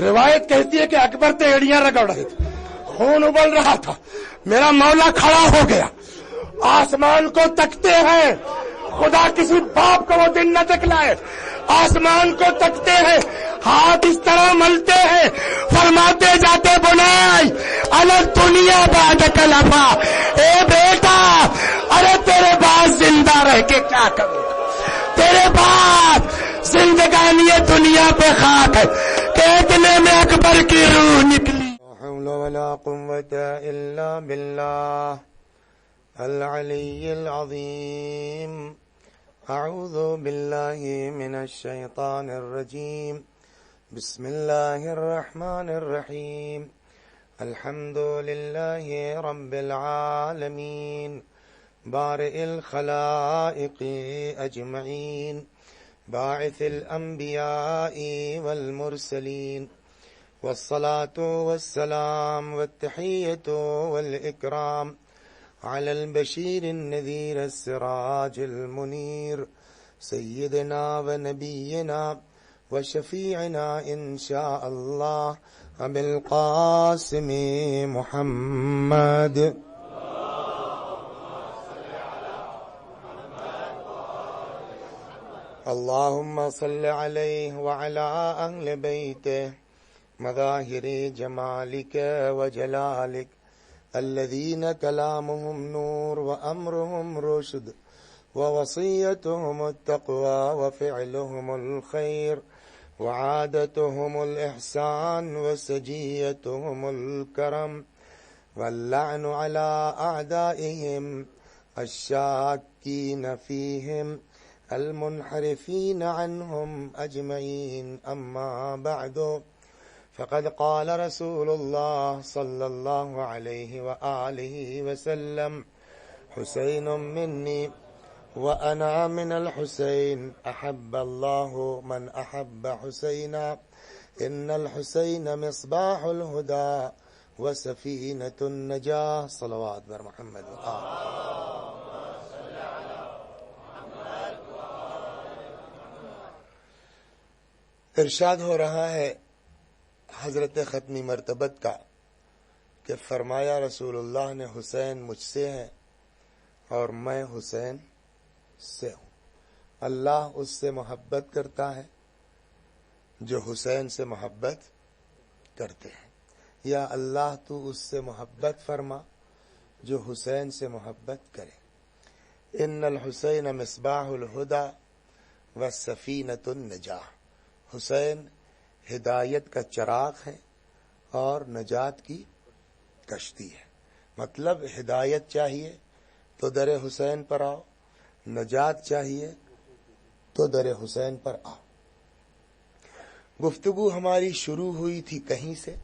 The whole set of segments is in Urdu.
روایت کہتی ہے کہ اکبر تیڑیاں رگڑ رہے تھے، خون ابل رہا تھا، میرا مولا کھڑا ہو گیا، آسمان کو تکتے ہیں، خدا کسی باپ کو وہ دن نہ دکھلائے، آسمان کو تکتے ہیں، ہاتھ اس طرح ملتے ہیں، فرماتے جاتے بنائی الگ دنیا بعد کلفا، اے بیٹا ارے تیرے بعد زندہ رہ کے کیا کروں، تیرے بعد زندگانی دنیا پہ خاک ہے کہ اتنے میں اکبر کی روح نکلی۔ لا حول ولا قوة الا باللہ العلی العظیم۔ اعوذ باللہ من الشیطان الرجیم، بسم اللہ الرحمن الرحیم، الحمد للہ رب العالمین، بارئ الخلائق اجمعین، باعث الانبیاء والمرسلین، والصلاة والسلام والتحیۃ والاکرام علی البشیر النذیر السراج المنیر، سیدنا و نبینا وشفیعنا انشاء اللہ ابی القاسم محمد۔ اللہم صل علیہ وعلی اہل بیتہ مظاہر جمالک وجلالک، الذین کلامہم نور وامرہم رشد ووصیتہم التقوی وفعلہم الخیر وعادتہم الاحسان وسجیتہم الکرم، واللعن علی اعدائہم الشاکین فیہم المنحرفین عنہم اجمعین، اما بعد، فقد قال رسول اللہ صلی اللہ علیہ وآلہ وسلم، حسین منی وأنا من الحسین، احب اللہ من احب حسینا، ان الحسین مصباح الہدى وسفینۃ النجاہ، صلوات بر محمد وآلہ۔ ارشاد ہو رہا ہے حضرت ختمی مرتبت کا کہ فرمایا رسول اللہ نے، حسین مجھ سے ہے اور میں حسین سے ہوں۔ اللہ اس سے محبت کرتا ہے جو حسین سے محبت کرتے ہیں، یا اللہ تو اس سے محبت فرما جو حسین سے محبت کرے۔ ان الحسین مصباح الہدی والسفینۃ النجاہ، حسین ہدایت کا چراغ ہے اور نجات کی کشتی ہے۔ مطلب ہدایت چاہیے تو در حسین پر آؤ، نجات چاہیے تو در حسین پر آؤ۔ گفتگو ہماری شروع ہوئی تھی کہیں سے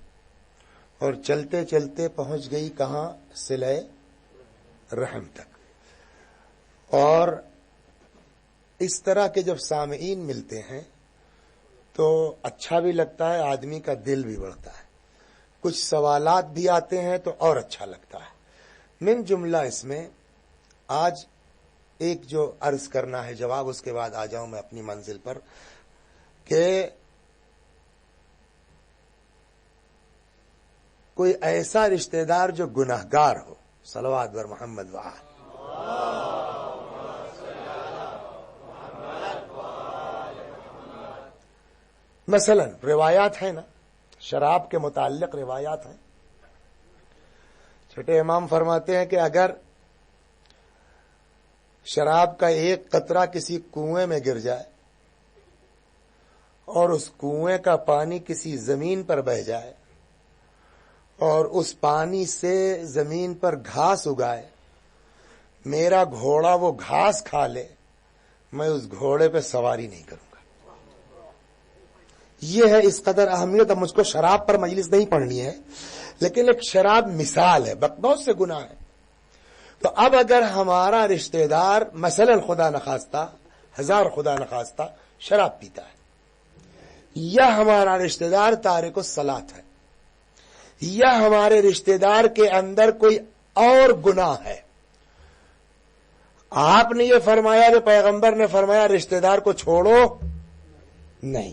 اور چلتے چلتے پہنچ گئی کہاں؟ صلہ رحم تک۔ اور اس طرح کے جب سامعین ملتے ہیں تو اچھا بھی لگتا ہے، آدمی کا دل بھی بڑھتا ہے، کچھ سوالات بھی آتے ہیں تو اور اچھا لگتا ہے۔ من جملہ اس میں آج ایک جو عرض کرنا ہے جواب، اس کے بعد آ جاؤں میں اپنی منزل پر، کہ کوئی ایسا رشتہ دار جو گنہگار ہو، صلوات بر محمد وآلہ، مثلا روایات ہیں نا، شراب کے متعلق روایات ہیں۔ چھٹے امام فرماتے ہیں کہ اگر شراب کا ایک قطرہ کسی کنویں میں گر جائے اور اس کنویں کا پانی کسی زمین پر بہہ جائے اور اس پانی سے زمین پر گھاس اگائے، میرا گھوڑا وہ گھاس کھا لے، میں اس گھوڑے پہ سواری نہیں کروں۔ یہ ہے اس قدر اہمیت۔ اب مجھ کو شراب پر مجلس نہیں پڑھنی ہے، لیکن ایک شراب مثال ہے، بہت سے گناہ ہیں۔ تو اب اگر ہمارا رشتہ دار مثلا خدا نخواستہ، ہزار خدا نخواستہ شراب پیتا ہے، یا ہمارا رشتہ دار تارک الصلاۃ ہے، یا ہمارے رشتہ دار کے اندر کوئی اور گناہ ہے، آپ نے یہ فرمایا کہ پیغمبر نے فرمایا رشتہ دار کو چھوڑو نہیں،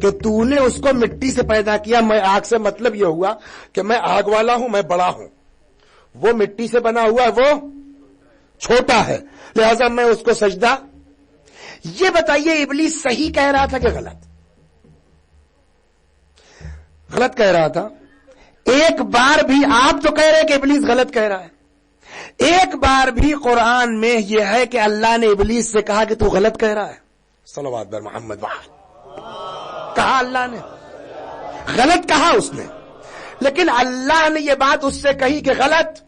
کہ تو نے اس کو مٹی سے پیدا کیا, میں آگ سے مطلب یہ ہوا کہ میں آگ والا ہوں, میں بڑا ہوں, وہ مٹی سے بنا ہوا ہے, وہ چھوٹا ہے, لہذا میں اس کو سجدہ. یہ بتائیے ابلیس صحیح کہہ رہا تھا کہ غلط؟ غلط کہہ رہا تھا. ایک بار بھی آپ تو کہہ رہے کہ ابلیس غلط کہہ رہا ہے, ایک بار بھی قرآن میں یہ ہے کہ اللہ نے ابلیس سے کہا کہ تو غلط کہہ رہا ہے؟ صلوات بر محمد وعلی. کہا اللہ نے, غلط کہا اس نے, لیکن اللہ نے یہ بات اس سے کہی کہ غلط.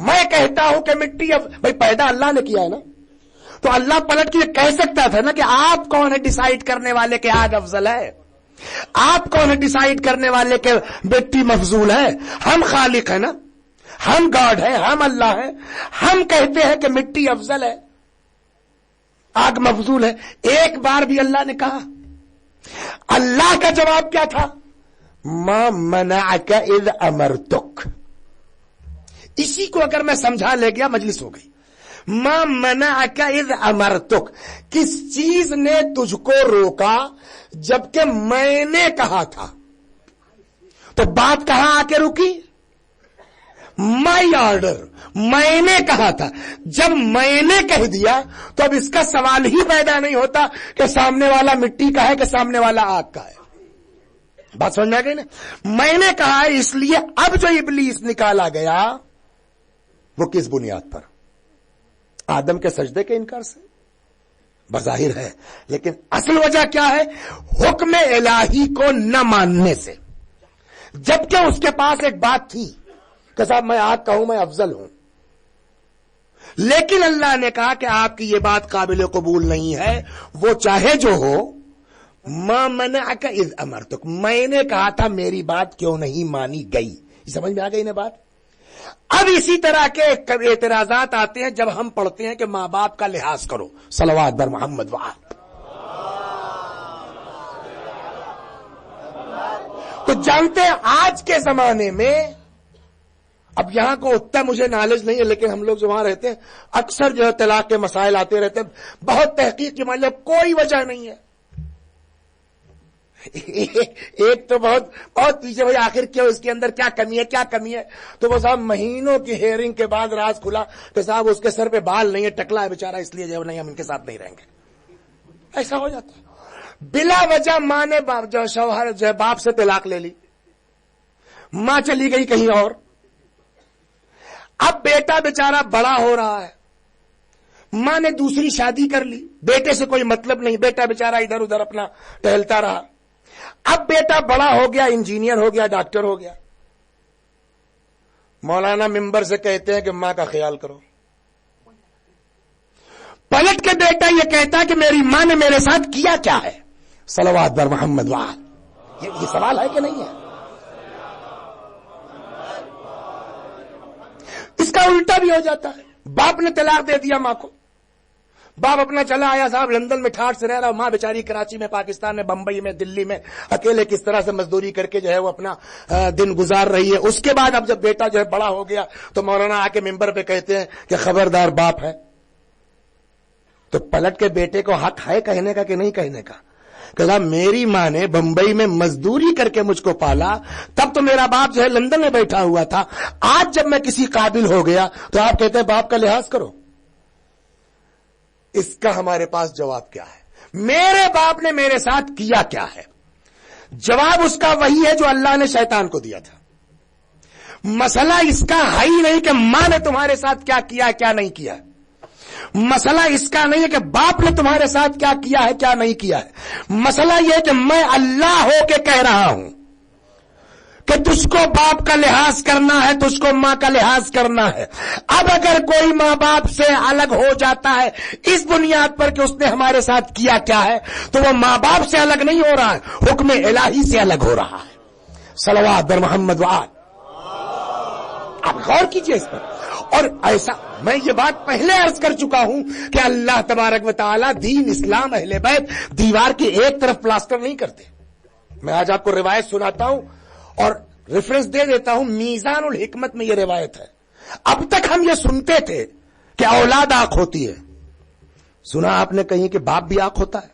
میں کہتا ہوں کہ مٹی بھائی پیدا اللہ نے کیا ہے نا, تو اللہ پلٹ کے کہہ سکتا تھا نا کہ آپ کون ہے ڈیسائیڈ کرنے والے کہ آگ افضل ہے, آپ کون ہے ڈیسائیڈ کرنے والے کہ مٹی مفضول ہے؟ ہم خالق ہے نا, ہم گاڈ ہے, ہم اللہ ہے, ہم کہتے ہیں کہ مٹی افضل ہے, آگ مفضول ہے. ایک بار بھی اللہ نے کہا؟ اللہ کا جواب کیا تھا؟ ما منعک اذ امرتک. اسی کو اگر میں سمجھا لے گیا مجلس ہو گئی. ما منعک اذ امرتک, کس چیز نے تجھ کو روکا جبکہ میں نے کہا تھا؟ تو بات کہاں آ کے رکی؟ مائی آرڈر, میں نے کہا تھا. جب میں نے کہہ دیا تو اب اس کا سوال ہی پیدا نہیں ہوتا کہ سامنے والا مٹی کا ہے کہ سامنے والا آگ کا ہے. بات سمجھ میں آ گئی نا؟ میں نے کہا ہے, اس لیے اب جو ابلیس نکالا گیا وہ کس بنیاد پر؟ آدم کے سجدے کے انکار سے بظاہر ہے, لیکن اصل وجہ کیا ہے؟ حکم الہی کو نہ ماننے سے. جبکہ اس کے پاس ایک بات تھی کہ صاحب میں آگ کا ہوں, میں افضل ہوں, لیکن اللہ نے کہا کہ آپ کی یہ بات قابل قبول نہیں ہے, وہ چاہے جو ہو. ما منعک اذ امرتک, میں نے کہا تھا, میری بات کیوں نہیں مانی گئی؟ سمجھ میں آ گئی نا بات؟ اب اسی طرح کے اعتراضات آتے ہیں جب ہم پڑھتے ہیں کہ ماں باپ کا لحاظ کرو. صلوات بر محمد وعلی. تو جانتے ہیں آج کے زمانے میں, اب یہاں کو اتنا مجھے نالج نہیں ہے, لیکن ہم لوگ جو وہاں رہتے ہیں اکثر جو ہے طلاق کے مسائل آتے رہتے ہیں, بہت تحقیق کی مان لیں کوئی وجہ نہیں ہے. ایک تو بہت پیچھے, بھائی آخر کیوں, اس کے اندر کیا کمی ہے, کیا کمی ہے؟ تو وہ صاحب مہینوں کی ہیئرنگ کے بعد راز کھلا کہ صاحب اس کے سر پہ بال نہیں ہے, ٹکلا ہے بیچارہ, اس لیے جو نہیں ہم ان کے ساتھ نہیں رہیں گے. ایسا ہو جاتا ہے. بلا وجہ ماں نے جو شوہر جو باپ سے طلاق لے لی, ماں چلی گئی کہیں اور. اب بیٹا بیچارہ بڑا ہو رہا ہے, ماں نے دوسری شادی کر لی, بیٹے سے کوئی مطلب نہیں, بیٹا بیچارہ ادھر ادھر اپنا ٹہلتا رہا. اب بیٹا بڑا ہو گیا, انجینئر ہو گیا, ڈاکٹر ہو گیا. مولانا ممبر سے کہتے ہیں کہ ماں کا خیال کرو. پلٹ کے بیٹا یہ کہتا ہے کہ میری ماں نے میرے ساتھ کیا کیا ہے؟ صلوات بر محمد وعلی. یہ سوال ہے کہ نہیں ہے؟ اس کا الٹا بھی ہو جاتا ہے. باپ نے طلاق دے دیا ماں کو, باپ اپنا چلا آیا, صاحب لندن میں ٹھاٹ سے رہ رہا, ماں بیچاری کراچی میں, پاکستان میں, بمبئی میں, دلی میں اکیلے کس طرح سے مزدوری کر کے جو ہے وہ اپنا دن گزار رہی ہے. اس کے بعد اب جب بیٹا جو ہے بڑا ہو گیا تو مولانا آ کے ممبر پہ کہتے ہیں کہ خبردار باپ ہے. تو پلٹ کے بیٹے کو حق ہے کہنے کا کہ نہیں کہنے کا کہ صاحب میری ماں نے بمبئی میں مزدوری کر کے مجھ کو پالا, تب تو میرا باپ جو ہے لندن میں بیٹھا ہوا تھا, آج جب میں کسی قابل ہو گیا تو آپ کہتے ہیں باپ کا لحاظ کرو. اس کا ہمارے پاس جواب کیا ہے؟ میرے باپ نے میرے ساتھ کیا کیا ہے؟ جواب اس کا وہی ہے جو اللہ نے شیطان کو دیا تھا. مسئلہ اس کا ہے ہی نہیں کہ ماں نے تمہارے ساتھ کیا کیا کیا نہیں کیا. مسئلہ اس کا نہیں ہے کہ باپ نے تمہارے ساتھ کیا کیا ہے کیا نہیں کیا ہے. مسئلہ یہ ہے کہ میں اللہ ہو کے کہہ رہا ہوں کہ تجھ کو باپ کا لحاظ کرنا ہے, تجھ کو ماں کا لحاظ کرنا ہے. اب اگر کوئی ماں باپ سے الگ ہو جاتا ہے اس بنیاد پر کہ اس نے ہمارے ساتھ کیا کیا ہے, تو وہ ماں باپ سے الگ نہیں ہو رہا ہے, حکم الہی سے الگ ہو رہا ہے. صلوات بر محمد وعلی. آپ غور کیجئے اس پر. اور ایسا میں یہ بات پہلے عرض کر چکا ہوں کہ اللہ تبارک و تعالی دین اسلام اہل بیت دیوار کی ایک طرف پلاسٹر نہیں کرتے. میں آج آپ کو روایت سناتا ہوں اور ریفرنس دے دیتا ہوں, میزان الحکمت میں یہ روایت ہے. اب تک ہم یہ سنتے تھے کہ اولاد آنکھ ہوتی ہے. سنا آپ نے کہیں کہ باپ بھی آنکھ ہوتا ہے؟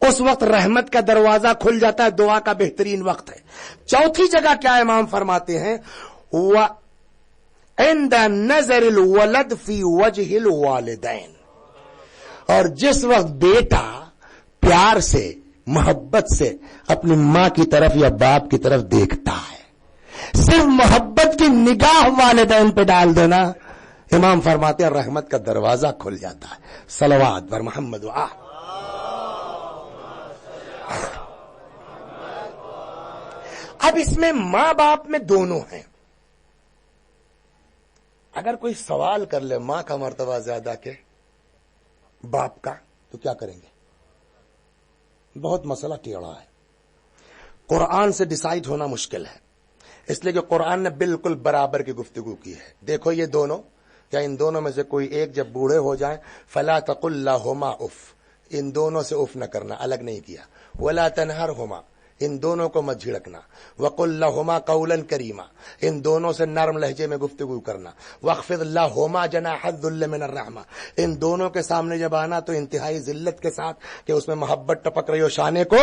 اس وقت رحمت کا دروازہ کھل جاتا ہے، دعا کا بہترین وقت ہے۔ چوتھی جگہ کیا امام فرماتے ہیں، عند نظر الولد فی وجہ الوالدین، اور جس وقت بیٹا پیار سے محبت سے اپنی ماں کی طرف یا باپ کی طرف دیکھتا ہے، صرف محبت کی نگاہ والدین پہ ڈال دینا، امام فرماتے ہیں رحمت کا دروازہ کھل جاتا ہے۔ صلوات بر محمد و آل۔ اب اس میں ماں باپ میں دونوں ہیں۔ اگر کوئی سوال کر لے ماں کا مرتبہ زیادہ کہ باپ کا، تو کیا کریں گے؟ بہت مسئلہ ٹیڑھا ہے، قرآن سے ڈیسائیڈ ہونا مشکل ہے، اس لیے کہ قرآن نے بالکل برابر کی گفتگو کی ہے۔ دیکھو یہ دونوں یا ان دونوں میں سے کوئی ایک جب بوڑھے ہو جائیں، فلا تقل لہما اف، ان دونوں سے اف نہ کرنا، الگ نہیں کیا۔ ولا تنہرہما، ان دونوں کو مت جھڑکنا۔ وقل لہما قولا کریما، ان دونوں سے نرم لہجے میں گفتگو کرنا۔ واخفض لہما جناح الذل من الرحمہ، ان دونوں کے سامنے جب آنا تو انتہائی ذلت کے ساتھ کہ اس میں محبت ٹپک رہی ہو، شانے کو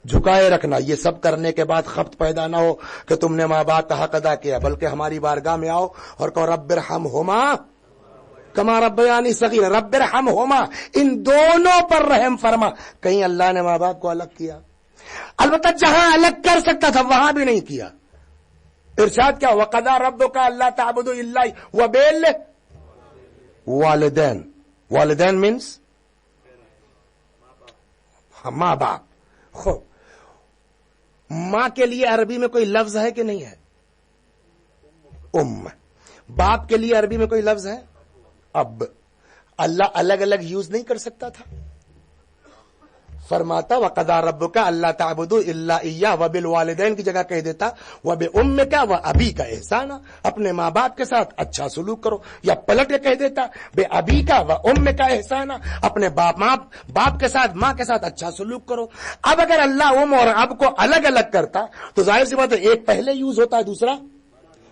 جھکائے رکھنا۔ یہ سب کرنے کے بعد خبط پیدا نہ ہو کہ تم نے ماں باپ کا حق ادا کیا، بلکہ ہماری بارگاہ میں آؤ اور کہو رب ارحمہما کما ربیانی صغیرا، رب ارحمہما، ان دونوں پر رحم فرما۔ کہیں اللہ نے ماں باپ کو الگ کیا؟ البتہ جہاں الگ کر سکتا تھا وہاں بھی نہیں کیا۔ ارشاد کیا، وقضى ربك الا تعبدوا الا وبالوالدین، والدین مینس ماں باپ۔ خوب، ماں کے لیے عربی میں کوئی لفظ ہے کہ نہیں ہے؟ ام۔ باپ کے لیے عربی میں کوئی لفظ ہے؟ اب۔ اللہ الگ الگ یوز نہیں کر سکتا تھا؟ فرماتا وقضى ربك الا تعبدوا الا اياه وبالوالدین کی جگہ کہہ دیتا وبامك وابيك احسانا، اپنے ماں باپ کے ساتھ اچھا سلوک کرو، یا پلٹ کے کہہ دیتا بابيك وامك احسانا، اپنے باپ کے ساتھ ماں کے ساتھ اچھا سلوک کرو۔ اب اگر اللہ ام اور اب کو الگ الگ کرتا تو ظاہر سی بات ہے ایک پہلے یوز ہوتا ہے دوسرا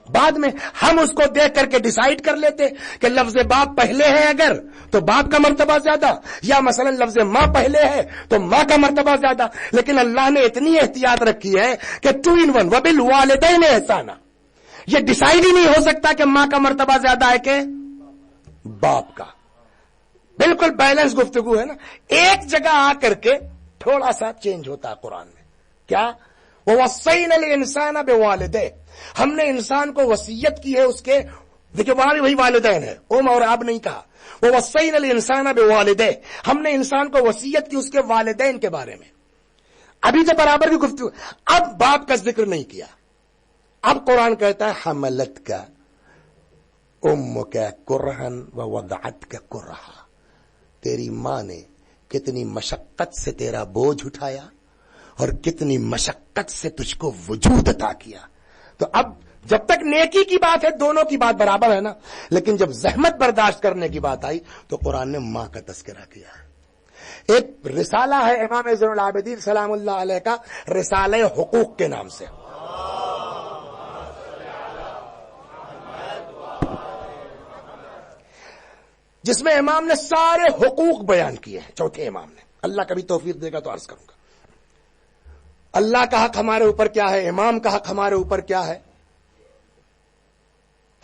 بعد میں۔ ہم اس کو دیکھ کر کے ڈیسائیڈ کر لیتے کہ لفظ باپ پہلے ہے اگر تو باپ کا مرتبہ زیادہ، یا مثلا لفظ ماں پہلے ہے تو ماں کا مرتبہ زیادہ۔ لیکن اللہ نے اتنی احتیاط رکھی ہے کہ 2 in 1 وبالوالدین احسانا، یہ ڈیسائیڈ ہی نہیں ہو سکتا کہ ماں کا مرتبہ زیادہ ہے کہ باپ کا۔ بالکل بیلنس گفتگو ہے نا۔ ایک جگہ آ کر کے تھوڑا سا چینج ہوتا ہے قرآن میں، کیا؟ وَوَصَّيْنَا الْإِنسَانَ بِوَالِدَيْهِ، ہم نے انسان کو وصیت کی ہے اس کے، دیکھیں وہاں بھی وہی والدین ہے، ام اور اب نہیں کہا۔ وَوَصَّيْنَا الْإِنسَانَ بِوَالِدَيْهِ، ہم نے انسان کو وصیت کی اس کے والدین کے بارے میں۔ ابھی تو برابر کی گفتگو، اب باپ کا ذکر نہیں کیا۔ اب قرآن کہتا ہے حملت کا ام کا کرہن ووضعت کا کرہا، تیری ماں نے کتنی مشقت سے تیرا بوجھ اٹھایا اور کتنی مشقت سے تجھ کو وجود عطا کیا۔ تو اب جب تک نیکی کی بات ہے دونوں کی بات برابر ہے نا، لیکن جب زحمت برداشت کرنے کی بات آئی تو قرآن نے ماں کا تذکرہ کیا ہے۔ ایک رسالہ ہے امام زین العابدین سلام اللہ علیہ کا، رسالہ حقوق کے نام سے، جس میں امام نے سارے حقوق بیان کیے ہیں۔ چوتھے امام نے، اللہ کبھی توفیق دے گا تو عرض کروں گا اللہ کا حق ہمارے اوپر کیا ہے، امام کا حق ہمارے اوپر کیا ہے،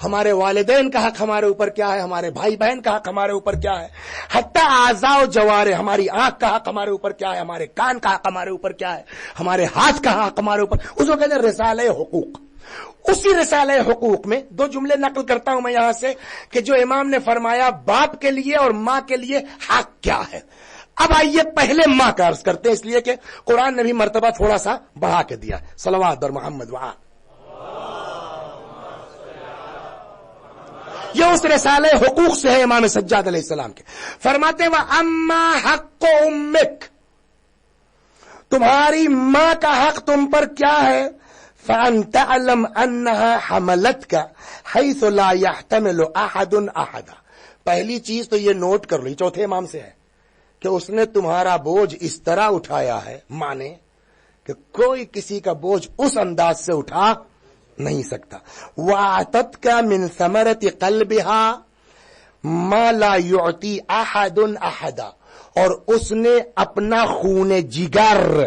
ہمارے والدین کا حق ہمارے اوپر کیا ہے، ہمارے بھائی بہن کا حق ہمارے اوپر کیا ہے، حتی اعضاء و جوارح، ہماری آنکھ کا حق ہمارے اوپر کیا ہے، ہمارے کان کا حق ہمارے اوپر کیا ہے، ہمارے ہاتھ کا حق ہمارے اوپر، اس کو کہتے ہیں رسالہ حقوق۔ اسی رسالہ حقوق میں 2 جملے نقل کرتا ہوں میں یہاں سے کہ جو امام نے فرمایا باپ کے لیے اور ماں کے لیے حق کیا ہے۔ اب آئیے پہلے ماں کا عرض کرتے ہیں، اس لیے کہ قرآن نے بھی مرتبہ تھوڑا سا بڑھا کے دیا۔ صلوات بر محمد وآل۔ یہ اس رسالہ حقوق سے ہے امام سجاد علیہ السلام کے۔ فرماتے وَأَمَّا حَقُّ أُمِّكَ، تمہاری ماں کا حق تم پر کیا ہے، فَأَن تَعْلَمْ أَنَّهَا حَمَلَتْكَ حَيْثُ لَا يَحْتَمِلُ أَحَدٌ أَحَدًا۔ پہلی چیز تو یہ نوٹ کر لو، چوتھے امام سے ہے کہ اس نے تمہارا بوجھ اس طرح اٹھایا ہے، مانے کہ کوئی کسی کا بوجھ اس انداز سے اٹھا نہیں سکتا۔ وَأَعْتَتْكَ مِنْ ثَمَرَةِ قَلْبِهَا مَا لَا يُعْطِي أَحَدٌ أَحَدًا، اور اس نے اپنا خون جگر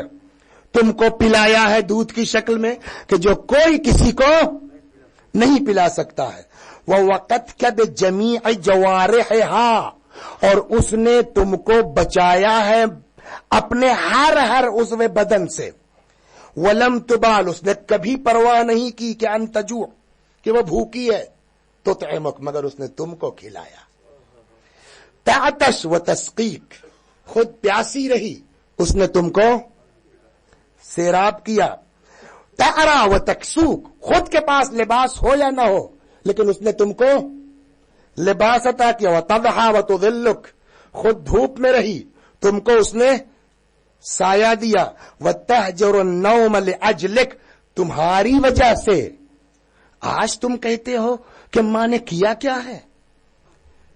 تم کو پلایا ہے دودھ کی شکل میں کہ جو کوئی کسی کو نہیں پلا سکتا ہے. وہ وقت کب جمیع جوارحہا، اور اس نے تم کو بچایا ہے اپنے ہر عضو بدن سے. ولم تبال، اس نے کبھی پرواہ نہیں کی کہ ان تجوع، کہ وہ بھوکی ہے، تو طعمک، مگر اس نے تم کو کھلایا. تعطش و تسقیق، خود پیاسی رہی، اس نے تم کو سیراب کیا. تعرا و تکسوک، خود کے پاس لباس ہو یا نہ ہو لیکن اس نے تم کو لباس عطا کیا. وتضحی و تذلک، خود دھوپ میں رہی، تم کو اس نے سایہ دیا. وتہجر النوم لاجلک، تمہاری وجہ سے آج تم کہتے ہو کہ ماں نے کیا کیا ہے.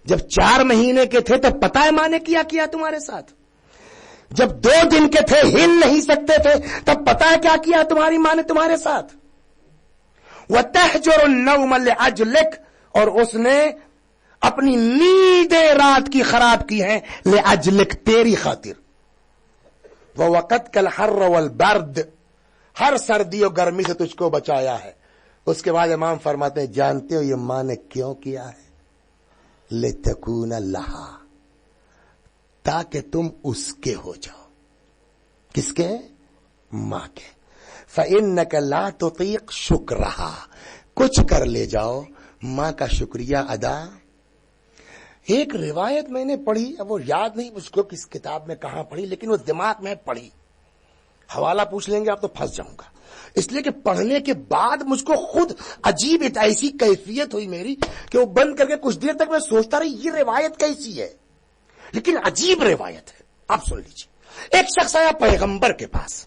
جب 4 مہینے کے تھے تب پتا ہے ماں نے کیا تمہارے ساتھ. جب 2 دن کے تھے، ہل نہیں سکتے تھے، تب پتا ہے کیا کیا تمہاری ماں نے تمہارے ساتھ. وتہجر النوم لاجلک، اور اس نے اپنی نیندیں رات کی خراب کی ہیں، لاجلک، تیری خاطر. ووقت کالحر والبرد، ہر سردی اور گرمی سے تجھ کو بچایا ہے. اس کے بعد امام فرماتے ہیں جانتے ہو یہ ماں نے کیوں کیا ہے؟ لتکون لہا، تاکہ تم اس کے ہو جاؤ. کس کے؟ ماں کے. فإنک لا تطیق شکرہا، کچھ کر لے جاؤ ماں کا شکریہ ادا. ایک روایت میں نے پڑھی، اب وہ یاد نہیں مجھ کو کس کتاب میں کہاں پڑھی، لیکن وہ دماغ میں پڑھی. حوالہ پوچھ لیں گے آپ تو پھنس جاؤں گا، اس لیے کہ پڑھنے کے بعد مجھ کو خود عجیب ایسی کیفیت ہوئی میری کہ وہ بند کر کے کچھ دیر تک میں سوچتا رہی یہ روایت کیسی ہے، لیکن عجیب روایت ہے. آپ سن لیجیے. ایک شخص آیا پیغمبر کے پاس،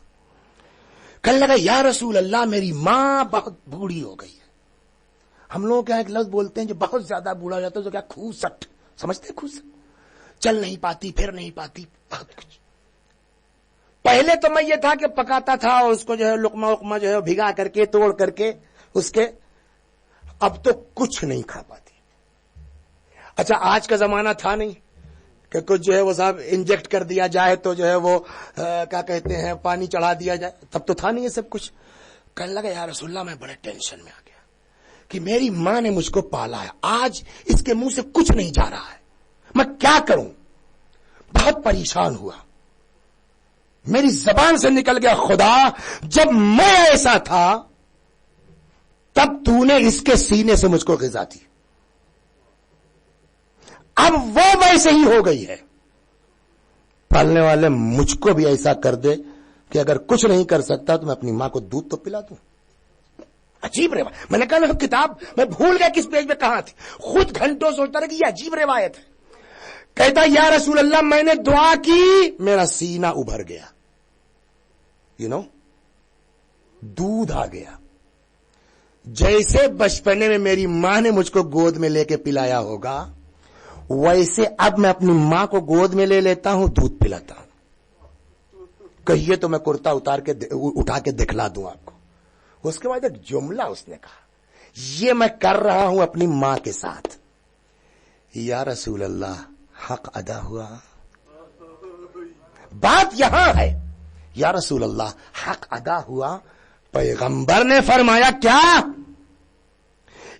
کہنے لگا یا رسول اللہ میری ماں بہت بوڑھی ہو گئی ہے. ہم لوگ کیا ایک لفظ بولتے ہیں جو بہت زیادہ بوڑھا ہو جاتا ہے تو کیا کھوسٹ، سمجھتے کھوسٹ، چل نہیں پاتی، پھر نہیں پاتی، بہت کچھ. پہلے تو میں یہ تھا کہ پکاتا تھا اور اس کو جو ہے لقمہ جو ہے بھگا کر کے توڑ کر کے اس کے، اب تو کچھ نہیں کھا پاتی. اچھا آج کا زمانہ تھا نہیں کہ کچھ جو ہے وہ صاحب انجیکٹ کر دیا جائے تو جو ہے وہ کیا کہتے ہیں پانی چڑھا دیا جائے، تب تو تھا نہیں یہ سب کچھ. کہنے لگا یا رسول اللہ میں بڑے ٹینشن میں آ گیا کہ میری ماں نے مجھ کو پالا ہے، آج اس کے منہ سے کچھ نہیں جا رہا ہے، میں کیا کروں. بہت پریشان ہوا، میری زبان سے نکل گیا خدا جب میں ایسا تھا تب تو نے اس کے سینے سے مجھ کو غذا دی، اب وہ ویسے ہی ہو گئی ہے. پالنے والے مجھ کو بھی ایسا کر دے کہ اگر کچھ نہیں کر سکتا تو میں اپنی ماں کو دودھ تو پلا دوں. عجیب روایت. میں نے کہا کتاب میں بھول گیا کس پیج میں کہاں تھی، خود گھنٹوں سوچتا رہا کہ یہ عجیب روایت ہے. کہتا یا رسول اللہ میں نے دعا کی، میرا سینہ ابھر گیا، دودھ آ گیا. جیسے بچپنے میں میری ماں نے مجھ کو گود میں لے کے پلایا ہوگا ویسے اب میں اپنی ماں کو گود میں لے لیتا ہوں، دودھ پلاتا ہوں. کہیے تو میں کرتا اٹھا کے دکھلا دوں آپ کو. اس کے بعد ایک جملہ اس نے کہا، یہ میں کر رہا ہوں اپنی ماں کے ساتھ. یا رسول اللہ حق ادا ہوا. بات یہاں ہے، یا رسول اللہ حق ادا ہوا. پیغمبر نے فرمایا کیا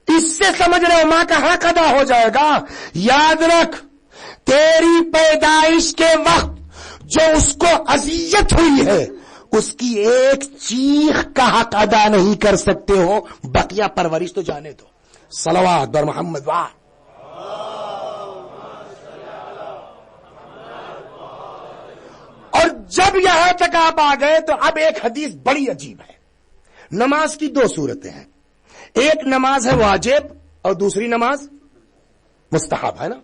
اس سے سمجھ رہے ہو ماں کا حق ادا ہو جائے گا؟ یاد رکھ تیری پیدائش کے وقت جو اس کو اذیت ہوئی ہے اس کی ایک چیخ کا حق ادا نہیں کر سکتے ہو، بقیہ پرورش تو جانے دو. صلوات بر محمد واہ. اور جب یہاں تک آپ آ گئے تو اب ایک حدیث بڑی عجیب ہے. نماز کی 2 صورتیں ہیں، ایک نماز ہے واجب اور دوسری نماز مستحب ہے نا.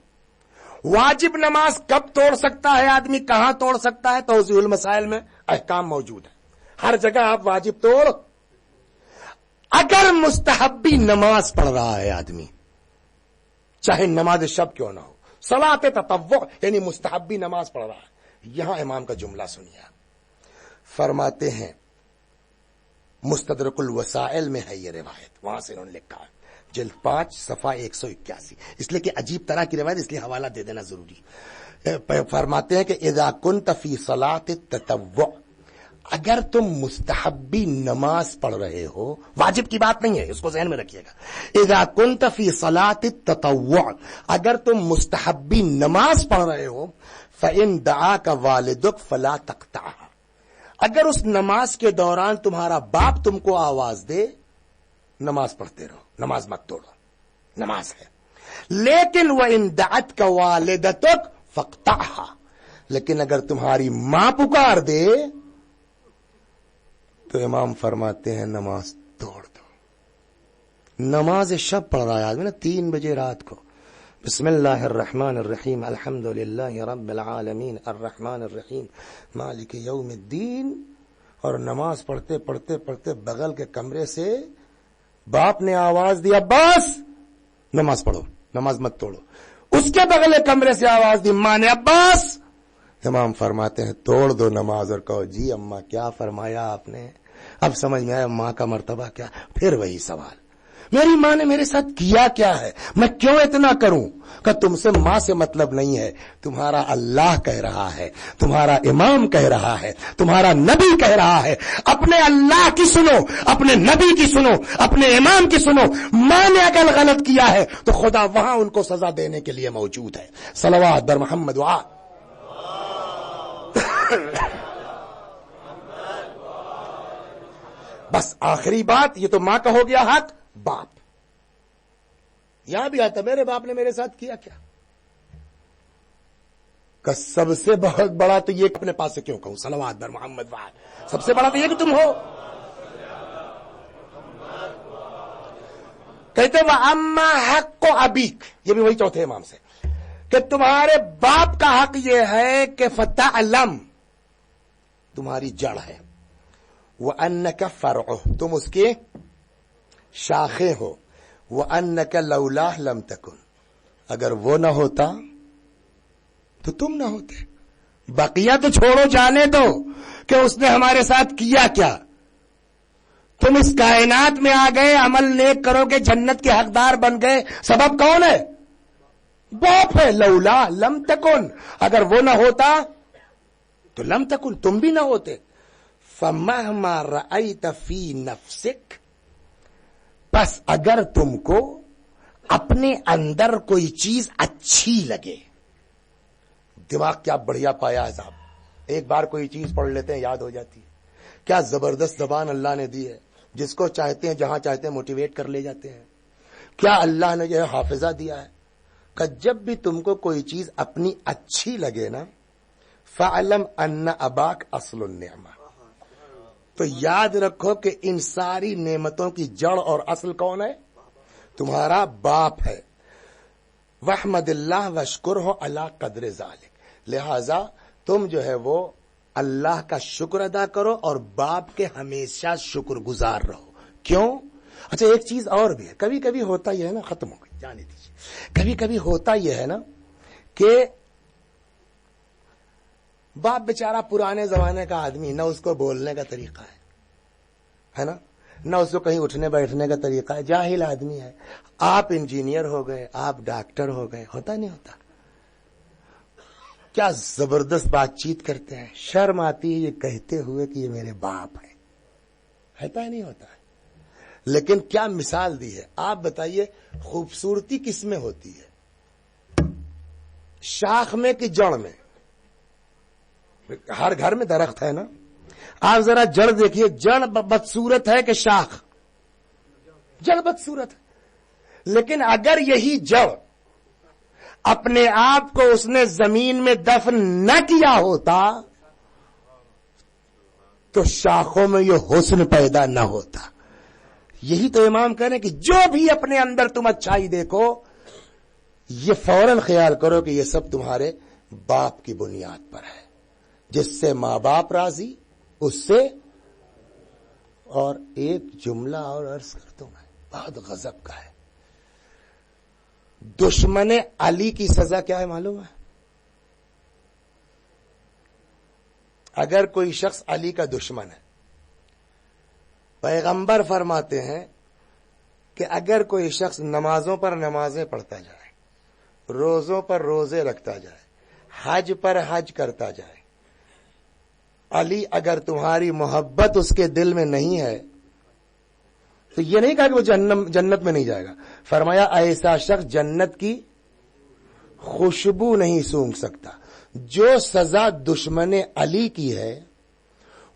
واجب نماز کب توڑ سکتا ہے آدمی، کہاں توڑ سکتا ہے؟ توضیح المسائل میں احکام موجود ہے، ہر جگہ آپ واجب توڑ. اگر مستحبی نماز پڑھ رہا ہے آدمی، چاہے نماز شب کیوں نہ ہو، صلاۃ تطوع یعنی مستحبی نماز پڑھ رہا ہے، یہاں امام کا جملہ سنیے. فرماتے ہیں مستدرک الوسائل میں ہے یہ روایت، وہاں سے انہوں نے لکھا ہے جلد 5 صفحہ 181. اس لیے کہ عجیب طرح کی روایت، اس لیے حوالہ دے دینا ضروری. فرماتے ہیں کہ اذا كنت فی صلاۃ التطوع، اگر تم مستحبی نماز پڑھ رہے ہو، واجب کی بات نہیں ہے، اس کو ذہن میں رکھیے گا. اذا كنت فی صلاۃ التطوع، اگر تم مستحبی نماز پڑھ رہے ہو، فإن دعاك والدك فلا تقطعها، اگر اس نماز کے دوران تمہارا باپ تم کو آواز دے، نماز پڑھتے رہو، نماز مت توڑو، نماز ہے. لیکن وإن دعتك والدتك فاقطعها، لیکن اگر تمہاری ماں پکار دے تو امام فرماتے ہیں نماز توڑ دو. نماز شب پڑھ رہا ہے آدمی نا 3 بجے رات کو، بسم اللہ الرحمن الرحیم الحمد للہ رب العالمین الرحمن الرحیم مالک یوم الدین، اور نماز پڑھتے پڑھتے پڑھتے بغل کے کمرے سے باپ نے آواز دیا عباس نماز پڑھو، نماز مت توڑو. اس کے بغل کے کمرے سے آواز دی ماں نے عباس، امام فرماتے ہیں توڑ دو نماز اور کہو جی اماں کیا فرمایا آپ نے، اب سمجھ میں آیا ماں کا مرتبہ کیا. پھر وہی سوال، میری ماں نے میرے ساتھ کیا کیا ہے، میں کیوں اتنا کروں؟ کہ تم سے ماں سے مطلب نہیں ہے، تمہارا اللہ کہہ رہا ہے، تمہارا امام کہہ رہا ہے، تمہارا نبی کہہ رہا ہے. اپنے اللہ کی سنو، اپنے نبی کی سنو، اپنے امام کی سنو. ماں نے اگر غلط کیا ہے تو خدا وہاں ان کو سزا دینے کے لیے موجود ہے. صلوات بر محمد وآل. بس آخری بات، یہ تو ماں کا ہو گیا حق. باپ یہاں بھی آتا میرے باپ نے میرے ساتھ کیا کیا، کہ سب سے بہت بڑا تو یہ اپنے پاس سے کیوں کہوں، صلوات بر محمد وآل، سب سے بڑا تو یہ کہ تم ہو. کہتے وَأَمَّا حَقُّ أَبِيكَ، یہ بھی وہی چوتھے امام سے، کہ تمہارے باپ کا حق یہ ہے کہ فَتَعْلَمْ، تمہاری جڑ ہے، وَأَنَّكَ فَرْعُهُ، تم اس کے شاخیں ہو، وَأَنَّكَ لَوْلَاهُ لَمْ تَكُنْ، اگر وہ نہ ہوتا تو تم نہ ہوتے. بقیہ تو چھوڑو، جانے دو کہ اس نے ہمارے ساتھ کیا کیا. تم اس کائنات میں آ گئے، عمل نیک کرو گے، جنت کے حقدار بن گئے، سبب کون ہے؟ باپ ہے. لولا لم تکن، اگر وہ نہ ہوتا تو لم تکن، تم بھی نہ ہوتے. فَمَهْمَا رَأَيْتَ فِي نَفْسِكَ، بس اگر تم کو اپنے اندر کوئی چیز اچھی لگے، دماغ کیا بڑھیا پایا ہے صاحب، ایک بار کوئی چیز پڑھ لیتے ہیں یاد ہو جاتی ہے. کیا زبردست زبان اللہ نے دی ہے، جس کو چاہتے ہیں جہاں چاہتے ہیں موٹیویٹ کر لے جاتے ہیں. کیا اللہ نے جو ہے حافظہ دیا ہے، کہ جب بھی تم کو کوئی چیز اپنی اچھی لگے نا، فَعْلَمْ أَنَّ أَبَاكَ أَصْلُ النِّعْمَةِ، تو یاد رکھو کہ ان ساری نعمتوں کی جڑ اور اصل کون ہے؟ تمہارا باپ ہے. وَاحْمَدِ اللَّهَ وَاشْكُرْهُ عَلَى قَدْرِ ذَلِكَ، لہذا تم جو ہے وہ اللہ کا شکر ادا کرو اور باپ کے ہمیشہ شکر گزار رہو. کیوں؟ اچھا ایک چیز اور بھی ہے، کبھی کبھی ہوتا یہ ہے نا، ختم ہو گئی جانے دیجیے، کبھی کبھی ہوتا یہ ہے نا کہ باپ بیچارہ پرانے زمانے کا آدمی، نہ اس کو بولنے کا طریقہ ہے نا، نہ اس کو کہیں اٹھنے بیٹھنے کا طریقہ ہے، جاہل آدمی ہے. آپ انجینئر ہو گئے، آپ ڈاکٹر ہو گئے، ہوتا نہیں ہوتا؟ کیا زبردست بات چیت کرتے ہیں، شرم آتی ہے یہ کہتے ہوئے کہ یہ میرے باپ ہے، ہوتا ہی نہیں ہوتا ہے. لیکن کیا مثال دی ہے. آپ بتائیے خوبصورتی کس میں ہوتی ہے؟ شاخ میں کہ جڑ میں؟ ہر گھر میں درخت ہے نا، آپ ذرا جڑ دیکھیے، جڑ بدصورت ہے کہ شاخ؟ جڑ بدصورت ہے. لیکن اگر یہی جڑ اپنے آپ کو اس نے زمین میں دفن نہ کیا ہوتا تو شاخوں میں یہ حسن پیدا نہ ہوتا. یہی تو امام کہہ رہے ہیں کہ جو بھی اپنے اندر تم اچھائی دیکھو، یہ فوراً خیال کرو کہ یہ سب تمہارے باپ کی بنیاد پر ہے. جس سے ماں باپ راضی اس سے. اور ایک جملہ اور عرض کرتا ہوں میں، بہت غضب کا ہے. دشمن علی کی سزا کیا ہے معلوم ہے؟ اگر کوئی شخص علی کا دشمن ہے، پیغمبر فرماتے ہیں کہ اگر کوئی شخص نمازوں پر نمازیں پڑھتا جائے، روزوں پر روزے رکھتا جائے، حج پر حج کرتا جائے، علی اگر تمہاری محبت اس کے دل میں نہیں ہے تو یہ نہیں کہا کہ وہ جنت میں نہیں جائے گا، فرمایا ایسا شخص جنت کی خوشبو نہیں سونگھ سکتا۔ جو سزا دشمن علی کی ہے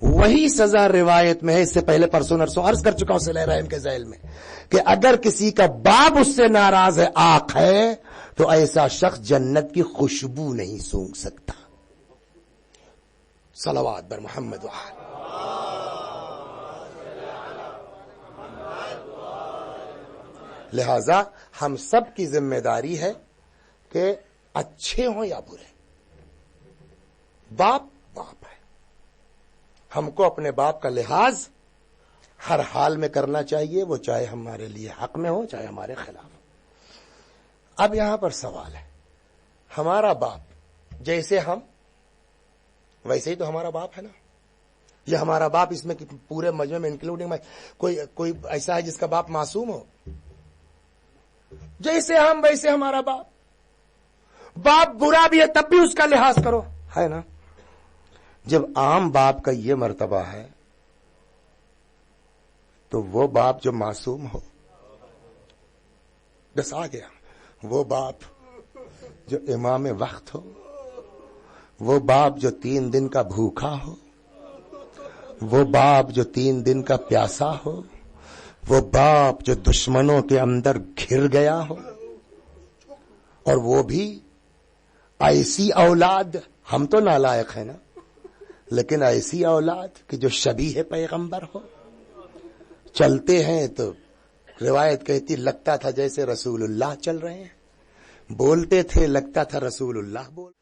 وہی سزا روایت میں ہے، اس سے پہلے پرسوں نرسوں عرض کر چکا ہوں صلہ رحم کے ذیل میں، کہ اگر کسی کا باپ اس سے ناراض ہے، آنکھ ہے، تو ایسا شخص جنت کی خوشبو نہیں سونگھ سکتا۔ صلوات بر محمد وآل۔ لہذا ہم سب کی ذمہ داری ہے کہ اچھے ہوں یا برے، باپ باپ ہے، ہم کو اپنے باپ کا لحاظ ہر حال میں کرنا چاہیے، وہ چاہے ہمارے لیے حق میں ہو چاہے ہمارے خلاف۔ اب یہاں پر سوال ہے، ہمارا باپ جیسے ہم ویسے ہی تو ہمارا باپ ہے نا؟ یہ ہمارا باپ اس میں پورے مجمع میں انکلوڈنگ میں کوئی ایسا ہے جس کا باپ معصوم ہو؟ جیسے ہم ویسے ہمارا باپ۔ باپ برا بھی ہے تب بھی اس کا لحاظ کرو، ہے نا؟ جب عام باپ کا یہ مرتبہ ہے تو وہ باپ جو معصوم ہو، بس آ گیا، وہ باپ جو امام وقت ہو، وہ باپ جو 3 دن کا بھوکا ہو، وہ باپ جو 3 دن کا پیاسا ہو، وہ باپ جو دشمنوں کے اندر گھر گیا ہو، اور وہ بھی ایسی اولاد، ہم تو نالائق ہیں نا، لیکن ایسی اولاد کہ جو شبیہ پیغمبر ہو، چلتے ہیں تو روایت کہتی لگتا تھا جیسے رسول اللہ چل رہے ہیں، بولتے تھے لگتا تھا رسول اللہ بول۔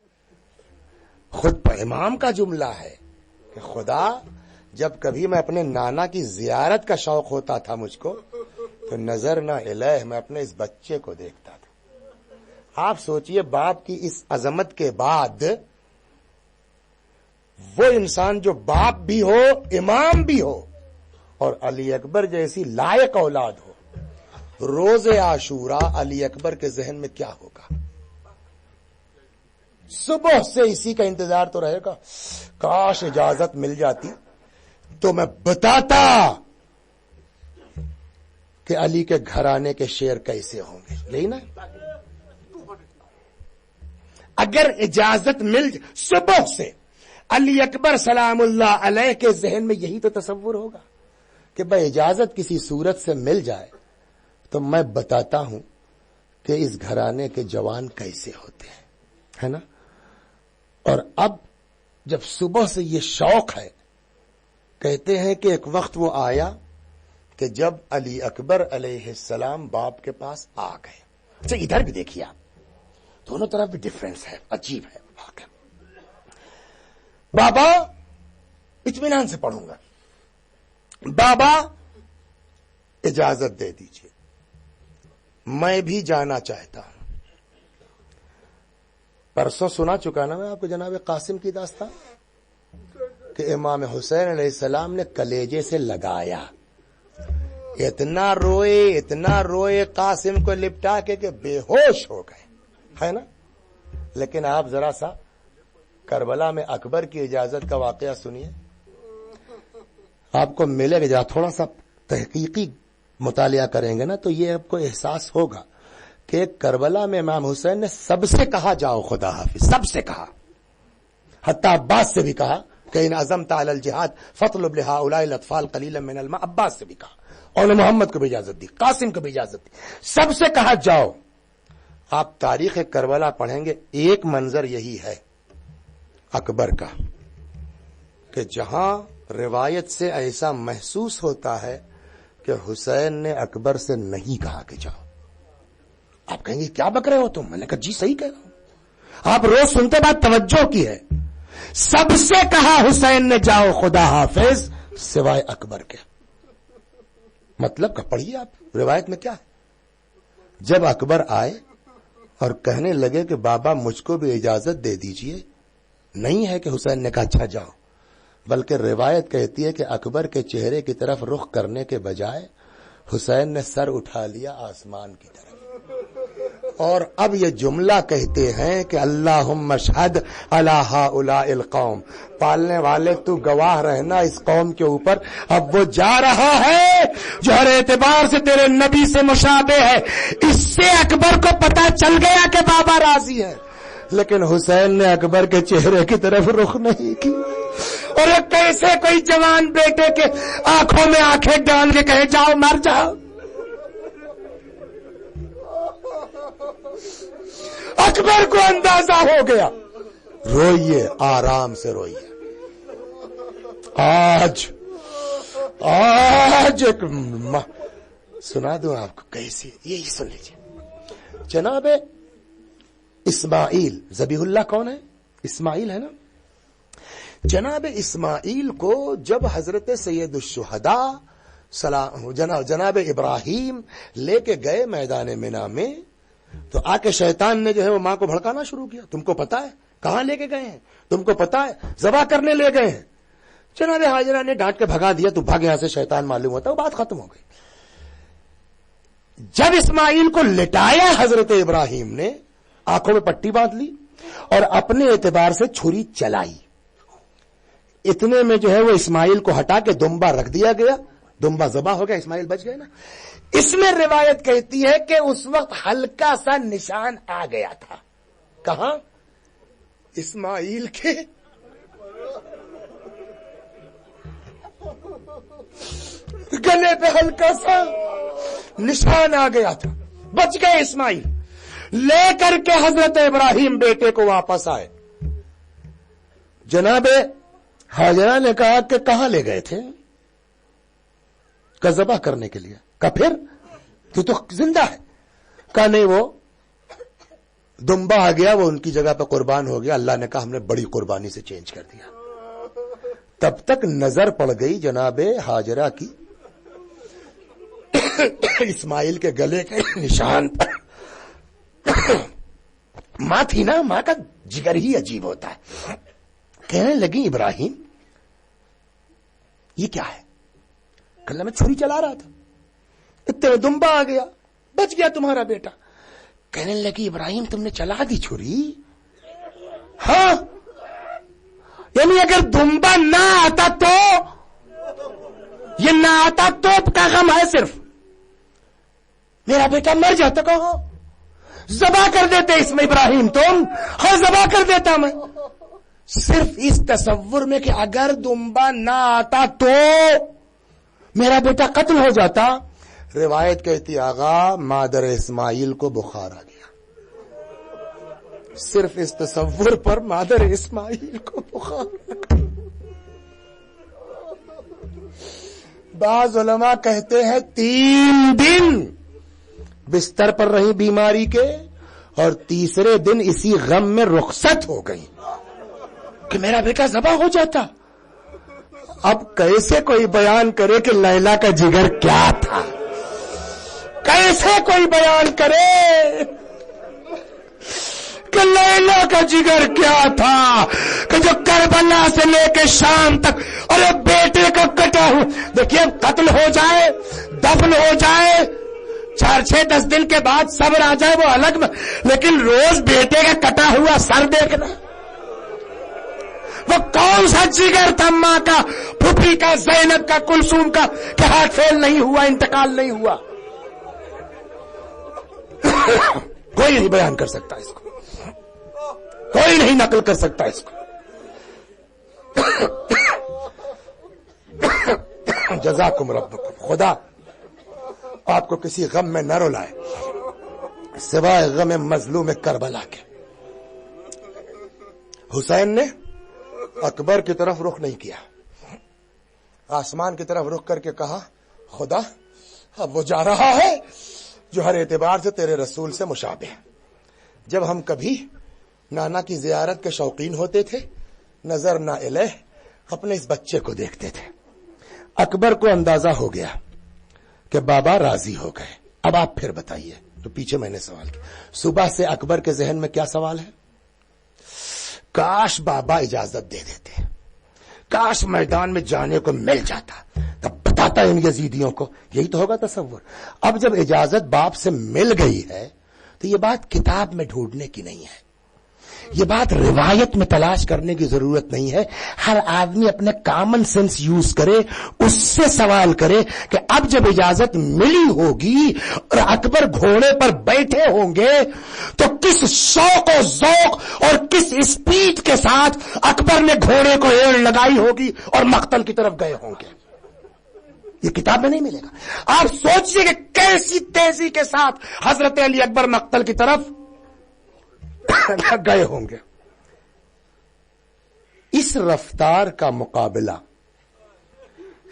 خود امام کا جملہ ہے کہ خدا جب کبھی میں اپنے نانا کی زیارت کا شوق ہوتا تھا مجھ کو تو نظر نہ الہ، میں اپنے اس بچے کو دیکھتا تھا۔ آپ سوچئے باپ کی اس عظمت کے بعد وہ انسان جو باپ بھی ہو، امام بھی ہو، اور علی اکبر جیسی لائق اولاد ہو، روز عاشوراء علی اکبر کے ذہن میں کیا ہوگا؟ صبح سے اسی کا انتظار تو رہے گا، کاش اجازت مل جاتی تو میں بتاتا کہ علی کے گھرانے کے شعر کیسے ہوں گے، یہی نا؟ اگر اجازت مل صبح سے علی اکبر سلام اللہ علیہ کے ذہن میں یہی تو تصور ہوگا کہ بھائی اجازت کسی صورت سے مل جائے تو میں بتاتا ہوں کہ اس گھرانے کے جوان کیسے ہوتے ہیں، ہے نا؟ اور اب جب صبح سے یہ شوق ہے، کہتے ہیں کہ ایک وقت وہ آیا کہ جب علی اکبر علیہ السلام باپ کے پاس آ گئے۔ اچھا ادھر بھی دیکھیے آپ، دونوں طرف بھی ڈفرنس ہے، عجیب ہے واقعہ۔ بابا اطمینان سے پڑھوں گا، بابا اجازت دے دیجیے، میں بھی جانا چاہتا ہوں۔ پرسوں سنا چکا نا میں آپ کو جناب قاسم کی داستان، کہ امام حسین علیہ السلام نے کلیجے سے لگایا، اتنا روئے قاسم کو لپٹا کے کہ بے ہوش ہو گئے، ہے نا؟ لیکن آپ ذرا سا کربلا میں اکبر کی اجازت کا واقعہ سنیے، آپ کو ملے گا، جہاں تھوڑا سا تحقیقی مطالعہ کریں گے نا تو یہ آپ کو احساس ہوگا کہ کربلا میں امام حسین نے سب سے کہا جاؤ خدا حافظ، سب سے کہا، حتی عباس سے بھی کہا کہ ان عزمت علی الجہاد فاطلب لہؤلاء الاطفال قلیلا من الماء، عباس سے بھی کہا، اور محمد کو بھی اجازت دی، قاسم کو بھی اجازت دی، سب سے کہا جاؤ۔ آپ تاریخ کربلا پڑھیں گے، ایک منظر یہی ہے اکبر کا کہ جہاں روایت سے ایسا محسوس ہوتا ہے کہ حسین نے اکبر سے نہیں کہا کہ جاؤ۔ آپ کہیں گے کیا بک رہے ہو تم؟ میں نے کہا جی صحیح کہہ رہا ہوں، آپ روز سنتے بات توجہ کی ہے، سب سے کہا حسین نے جاؤ خدا حافظ سوائے اکبر کے۔ مطلب کا پڑھیے آپ روایت میں کیا ہے۔ جب اکبر آئے اور کہنے لگے کہ بابا مجھ کو بھی اجازت دے دیجئے، نہیں ہے کہ حسین نے کہا اچھا جاؤ، بلکہ روایت کہتی ہے کہ اکبر کے چہرے کی طرف رخ کرنے کے بجائے حسین نے سر اٹھا لیا آسمان کی طرف اور اب یہ جملہ کہتے ہیں کہ اللہم اشہد علی ہؤلاء القوم، پالنے والے تو گواہ رہنا اس قوم کے اوپر، اب وہ جا رہا ہے جو ہر اعتبار سے تیرے نبی سے مشابہ ہے۔ اس سے اکبر کو پتا چل گیا کہ بابا راضی ہے، لیکن حسین نے اکبر کے چہرے کی طرف رخ نہیں کیا۔ اور کیسے کوئی جوان بیٹے کے آنکھوں میں آنکھیں ڈال کے کہے جاؤ مر جاؤ؟ اکبر کو اندازہ ہو گیا، روئیے آرام سے روئیے۔ آج ایک سنا دوں آپ کو کیسی، یہی سن لیجیے۔ جناب اسماعیل، ذبیح اللہ کون ہے؟ اسماعیل ہے نا۔ جناب اسماعیل کو جب حضرت سید الشہداء جناب ابراہیم لے کے گئے میدان منا میں، تو آ کے شیطان نے جو ہے وہ ماں کو بھڑکانا شروع کیا۔ تم کو پتا ہے کہاں لے کے گئے ہیں؟ تم کو پتا ہے ذبح کرنے لے گئے ہیں؟ جناب ہاجرہ نے ڈانٹ کے بھگا دیا، تو بھاگ یہاں سے، شیطان معلوم ہوتا ہے، وہ بات ختم ہو گئی۔ جب اسماعیل کو لٹایا حضرت ابراہیم نے، آنکھوں میں پٹی باندھ لی اور اپنے اعتبار سے چھری چلائی، اتنے میں جو ہے وہ اسماعیل کو ہٹا کے دمبا رکھ دیا گیا، دمبا ذبح ہو گیا، اسماعیل بچ گئے نا۔ اس میں روایت کہتی ہے کہ اس وقت ہلکا سا نشان آ گیا تھا، کہاں؟ اسماعیل کے گلے پہ ہلکا سا نشان آ گیا تھا، بچ گئے اسماعیل۔ لے کر کے حضرت ابراہیم بیٹے کو واپس آئے۔ جناب ہاجرہ نے کہا کہ کہاں لے گئے تھے؟ کہ ذبح کرنے کے لیے۔ کہ پھر تو زندہ ہے؟ کہ نہیں، وہ دمبا آ گیا، وہ ان کی جگہ پہ قربان ہو گیا، اللہ نے کہا ہم نے بڑی قربانی سے چینج کر دیا۔ تب تک نظر پڑ گئی جناب ہاجرہ کی اسماعیل کے گلے کے نشان پر۔ ماں تھی نا، ماں کا جگر ہی عجیب ہوتا ہے۔ کہنے لگی ابراہیم یہ کیا ہے؟ کل میں چھری چلا رہا تھا، اتنے میں دمبا آ گیا، بچ گیا تمہارا بیٹا۔ کہنے لگی ابراہیم تم نے چلا دی چھری؟ ہاں، یعنی اگر دمبا نہ آتا تو، یہ نہ آتا تو کا غم ہے صرف، میرا بیٹا مر جاتا، کہاں ذبح کر دیتے اس میں ابراہیم تم؟ ہاں ذبح کر دیتا میں، صرف اس تصور میں کہ اگر دمبا نہ آتا تو میرا بیٹا قتل ہو جاتا۔ روایت کہتی آغا مادر اسماعیل کو بخار آ گیا، صرف اس تصور پر مادر اسماعیل کو بخار آ گیا۔ بعض علماء کہتے ہیں 3 دن بستر پر رہی بیماری کے، اور تیسرے دن اسی غم میں رخصت ہو گئی کہ میرا بیٹا ذبح ہو جاتا۔ اب کیسے کوئی بیان کرے کہ لیلا کا جگر کیا تھا؟ کیسے کوئی بیان کرے کہ لیلا کا جگر کیا تھا، کہ جو کربلا سے لے کے شام تک، اور بیٹے کا کٹا ہوا، دیکھیے قتل ہو جائے، دفن ہو جائے، 4-6-10 دن کے بعد صبر آ جائے وہ الگ، لیکن روز بیٹے کا کٹا ہوا سر دیکھنا، وہ کون سا جگر تھا ماں کا، پھوپھی کا، زینب کا، کلثوم کا، کہ ہارٹ فیل نہیں ہوا، انتقال نہیں ہوا۔ کوئی نہیں بیان کر سکتا اس کو، کوئی نہیں نقل کر سکتا اس کو۔ جزاکم ربکم، خدا آپ کو کسی غم میں نہ رلائے سوائے غم مظلوم کربلا کے۔ حسین نے اکبر کی طرف رخ نہیں کیا، آسمان کی طرف رخ کر کے کہا خدا اب وہ جا رہا ہے جو ہر اعتبار سے تیرے رسول سے مشابہ ہے۔ جب ہم کبھی نانا کی زیارت کے شوقین ہوتے تھے، نظر نہ الہ اپنے اس بچے کو دیکھتے تھے۔ اکبر کو اندازہ ہو گیا کہ بابا راضی ہو گئے۔ اب آپ پھر بتائیے، تو پیچھے میں نے سوال کیا، صبح سے اکبر کے ذہن میں کیا سوال ہے؟ کاش بابا اجازت دے دیتے، کاش میدان میں جانے کو مل جاتا، تب بتاتا پتا ہے ان یزیدیوں کو یہی تو ہوگا تصور. اب جب اجازت باپ سے مل گئی ہے تو یہ بات کتاب میں ڈھونڈنے کی نہیں ہے, یہ بات روایت میں تلاش کرنے کی ضرورت نہیں ہے. ہر آدمی اپنے کامن سینس یوز کرے, اس سے سوال کرے کہ اب جب اجازت ملی ہوگی اور اکبر گھوڑے پر بیٹھے ہوں گے تو کس شوق و ذوق اور کس اسپیڈ کے ساتھ اکبر نے گھوڑے کو ایڑ لگائی ہوگی اور مقتل کی طرف گئے ہوں گے. یہ کتاب میں نہیں ملے گا. آپ سوچئے کہ کیسی تیزی کے ساتھ حضرت علی اکبر مقتل کی طرف گئے ہوں گے. اس رفتار کا مقابلہ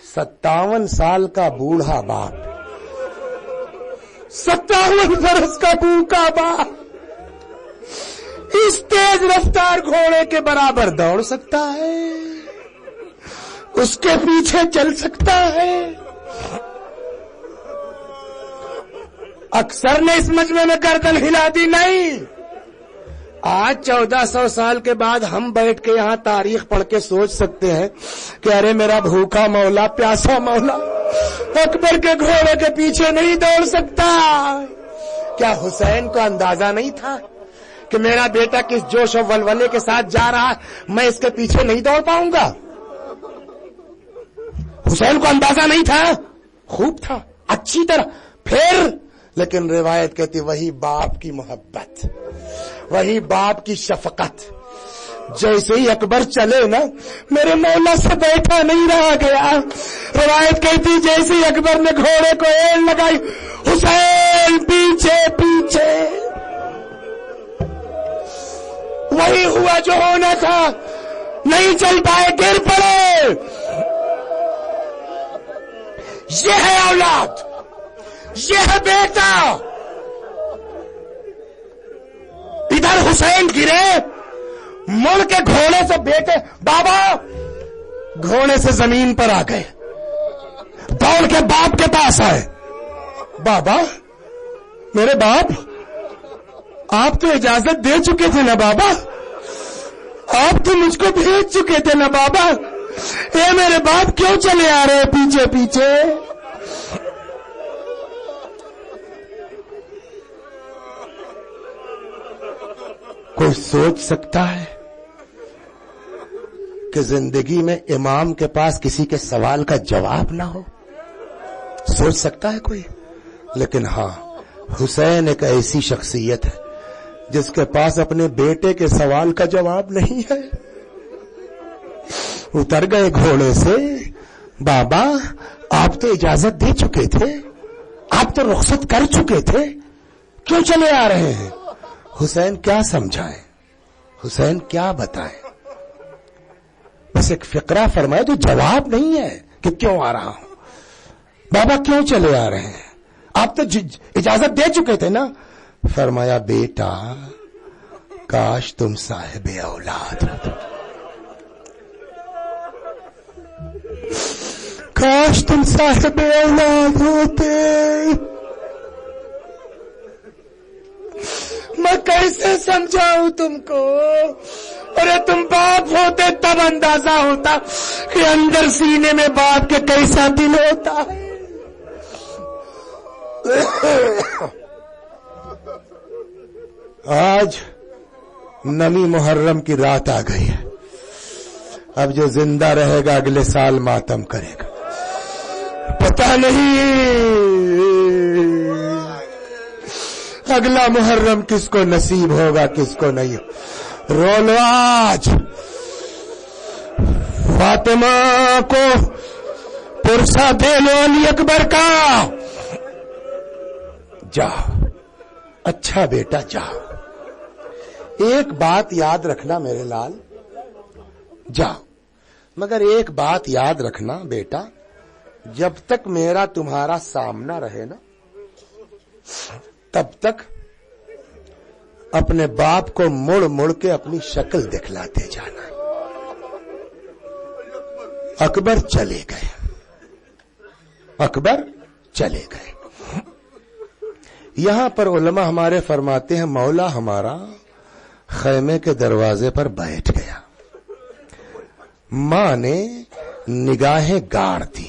57 سال کا بوڑھا باپ, 57 برس کا بوڑھا باپ اس تیز رفتار گھوڑے کے برابر دوڑ سکتا ہے, اس کے پیچھے چل سکتا ہے. اکثر نے اس مجمع میں گردن ہلا دی نہیں. آج 1400 سال کے بعد ہم بیٹھ کے یہاں تاریخ پڑھ کے سوچ سکتے ہیں کہ ارے میرا بھوکا مولا, پیاسا مولا اکبر کے گھوڑے کے پیچھے نہیں دوڑ سکتا. کیا حسین کو اندازہ نہیں تھا کہ میرا بیٹا کس جوش و ولولے کے ساتھ جا رہا, میں اس کے پیچھے نہیں دوڑ پاؤں گا؟ حسین کو اندازہ نہیں تھا؟ خوب تھا, اچھی طرح. پھر لیکن روایت کہتی وہی باپ کی محبت, وہی باپ کی شفقت. جیسے ہی اکبر چلے نا, میرے مولا سے بیٹھا نہیں رہا گیا. روایت کہتی جیسے ہی اکبر نے گھوڑے کو ایڑ لگائی, حسین پیچھے پیچھے. وہی ہوا جو ہونا تھا, نہیں چل پائے, گر پڑے. یہ ہے اولاد, یہ ہے بیٹا. ادھر حسین گرے, مڑ کے گھوڑے سے بیٹے بابا, گھوڑے سے زمین پر آ گئے, دوڑ کے باپ کے پاس آئے. بابا, میرے باپ, آپ تو اجازت دے چکے تھے نا بابا, آپ تو مجھ کو بھیج چکے تھے نا بابا, اے میرے باپ کیوں چلے آ رہے پیچھے پیچھے؟ کوئی سوچ سکتا ہے کہ زندگی میں امام کے پاس کسی کے سوال کا جواب نہ ہو؟ سوچ سکتا ہے کوئی؟ لیکن ہاں, حسین ایک ایسی شخصیت ہے جس کے پاس اپنے بیٹے کے سوال کا جواب نہیں ہے. اتر گئے گھوڑے سے, بابا آپ تو اجازت دے چکے تھے, آپ تو رخصت کر چکے تھے, کیوں چلے آ رہے ہیں؟ حسین کیا سمجھائیں, حسین کیا بتائیں؟ بس ایک فقرہ فرمائے جو جواب نہیں ہے کہ کیوں آ رہا ہوں. بابا کیوں چلے آ رہے ہیں, آپ تو اجازت دے چکے تھے نا. فرمایا بیٹا کاش تم صاحب اولاد ہوتے, کاش تم صاحب اولاد ہوتے. میں کیسے سمجھاؤں تم کو؟ ارے تم باپ ہوتے تب اندازہ ہوتا کہ اندر سینے میں باپ کے کیسا دل ہوتا ہے. آج نمی محرم کی رات آ گئی ہے, اب جو زندہ رہے گا اگلے سال ماتم کرے گا. پتہ نہیں اگلا محرم کس کو نصیب ہوگا کس کو نہیں. رو لو آج, فاطمہ کو پرسہ دے لو علی اکبر کا. جاؤ اچھا بیٹا جاؤ, ایک بات یاد رکھنا میرے لال, جاؤ مگر ایک بات یاد رکھنا بیٹا, جب تک میرا تمہارا سامنا رہے نا تب تک اپنے باپ کو مڑ مڑ کے اپنی شکل دکھلاتے جانا. اکبر چلے گئے, اکبر چلے گئے. یہاں پر علماء ہمارے فرماتے ہیں مولا ہمارا خیمے کے دروازے پر بیٹھ گیا. ماں نے نگاہیں گاڑ دی,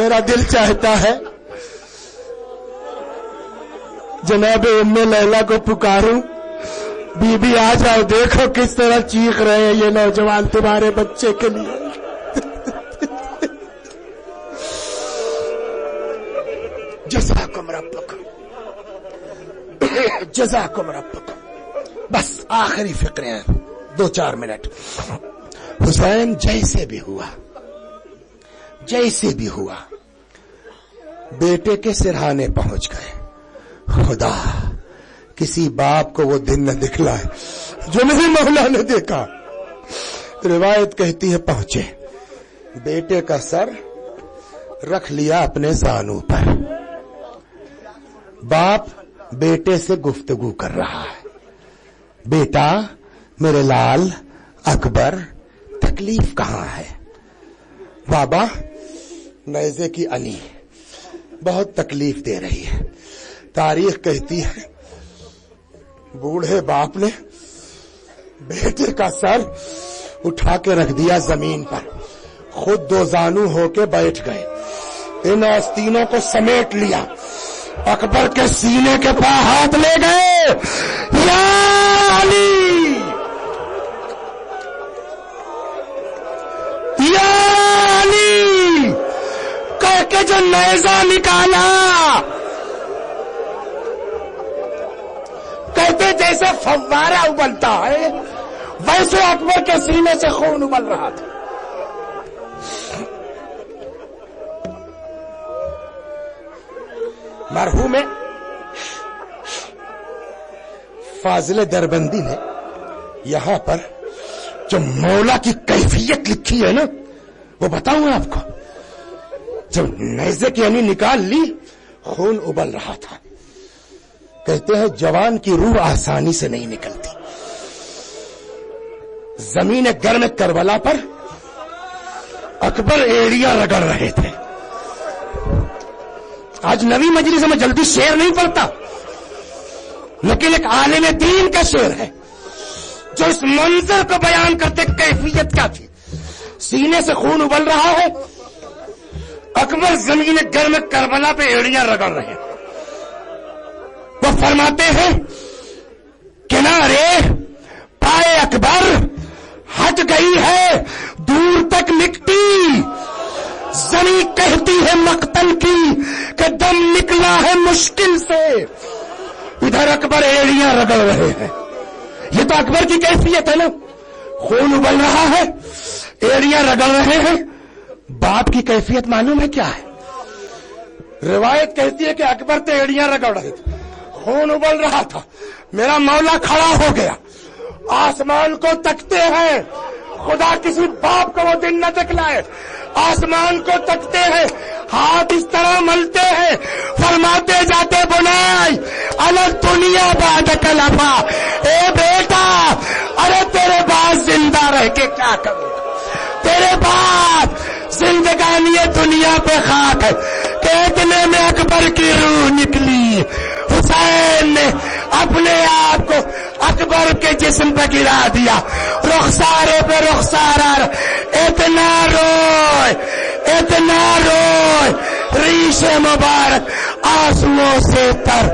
میرا دل چاہتا ہے جناب ام لیلا کو پکاروں، بی بی آ جاؤ، دیکھو کس طرح چیخ رہے ہیں یہ نوجوان تمہارے بچے کے لیے۔ جزاکم ربکم، جزاکم ربکم۔ بس آخری فقرے ہیں، 2-4 منٹ۔ حسین جیسے بھی ہوا بیٹے کے سرہانے پہنچ گئے۔ خدا کسی باپ کو وہ دن نہ دکھلائے جو میرے مولا نے دیکھا۔ روایت کہتی ہے پہنچے، بیٹے کا سر رکھ لیا اپنے زانوں پر، باپ بیٹے سے گفتگو کر رہا ہے، بیٹا میرے لال اکبر تکلیف کہاں ہے؟ بابا نیزے کی علی بہت تکلیف دے رہی ہے۔ تاریخ کہتی ہے بوڑھے باپ نے بیٹے کا سر اٹھا کے رکھ دیا زمین پر، خود 2 زانو ہو کے بیٹھ گئے، ان آستینوں کو سمیٹ لیا، اکبر کے سینے کے پاس ہاتھ لے گئے، یا علی، یا علی کہہ کے جو نیزہ نکالا، کہتے جیسے فوارہ ابلتا ہے ویسے اکبر کے سینے سے خون ابل رہا تھا۔ مرحوم فاضل دربندی نے یہاں پر جو مولا کی کیفیت لکھی ہے نا وہ بتاؤں آپ کو۔ جب نیزے کی یعنی نکال لی خون ابل رہا تھا، کہتے ہیں جوان کی روح آسانی سے نہیں نکلتی۔ زمین گرم کربلا پر اکبر ایڑیاں رگڑ رہے تھے۔ آج نوی مجلس میں جلدی شعر نہیں پڑھتا، لیکن ایک عالم دین کا شعر ہے جو اس منظر کو بیان کرتے کیفیت کیا تھی۔ سینے سے خون ابل رہا ہے، اکبر زمین گرم کربلا پہ ایڑیاں رگڑ رہے ہیں۔ وہ فرماتے ہیں کنارے پائے اکبر ہٹ گئی ہے دور تک مٹی، زمین کہتی ہے مقتل کی کہ دم نکلا ہے مشکل سے، ادھر اکبر ایڑیاں رگڑ رہے ہیں۔ یہ تو اکبر کی کیفیت ہے نا، خون ابل رہا ہے، ایڑیاں رگڑ رہے ہیں۔ باپ کی کیفیت معلوم ہے کیا ہے؟ روایت کہتی ہے کہ اکبر تو ایڑیاں رگڑ رہے تھے، خون ابل رہا تھا، میرا مولا کھڑا ہو گیا، آسمان کو تکتے ہیں، خدا کسی باپ کو وہ دن نہ دکھلائے، آسمان کو تکتے ہیں، ہاتھ اس طرح ملتے ہیں، فرماتے جاتے بنائی الگ دنیا بعد کلفا، اے بیٹا ارے تیرے بعد زندہ رہ کے کیا کروں، تیرے بعد زندگانی دنیا پہ خاک ہے۔ کہ اتنے میں اکبر کی روح نکلی، حسین نے اپنے آپ کو اکبر کے جسم پہ گرا دیا، رخسارے پہ رخسارا، اتنا روئے ریش مبارک آنسوؤں سے تر